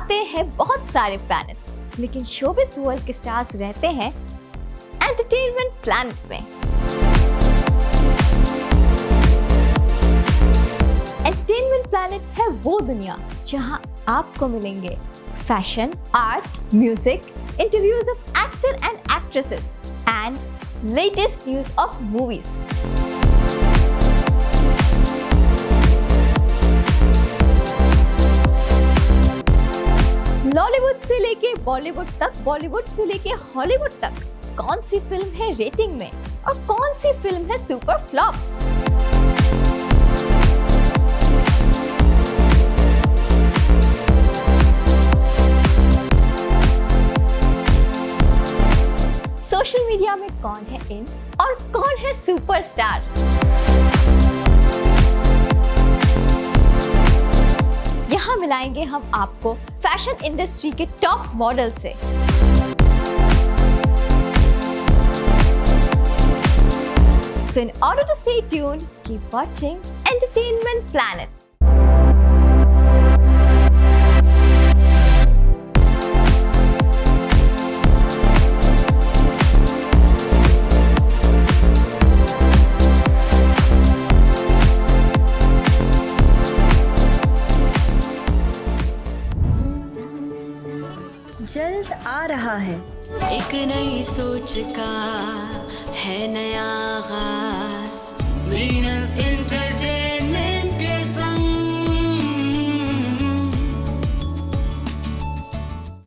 आते हैं बहुत सारे प्लैनेट्स, लेकिन शोबिस वर्ल्ड के स्टार्स रहते हैं एंटरटेनमेंट प्लैनेट में। एंटरटेनमेंट प्लैनेट है वो दुनिया जहां आपको मिलेंगे fashion, art, music, interviews of actor and actresses and latest news of movies. Lollywood से लेके बॉलीवुड तक, बॉलीवुड से लेके हॉलीवुड तक, कौन सी फिल्म है रेटिंग में और कौन सी फिल्म है सुपर फ्लॉप। सोशल मीडिया में कौन है इन और कौन है सुपरस्टार। यहाँ मिलाएंगे हम आपको फैशन इंडस्ट्री के टॉप मॉडल से। So in order to stay tuned, keep watching Entertainment Planet. जल्द आ रहा है एक नई सोच का है नया आगाज। Venus entertainment.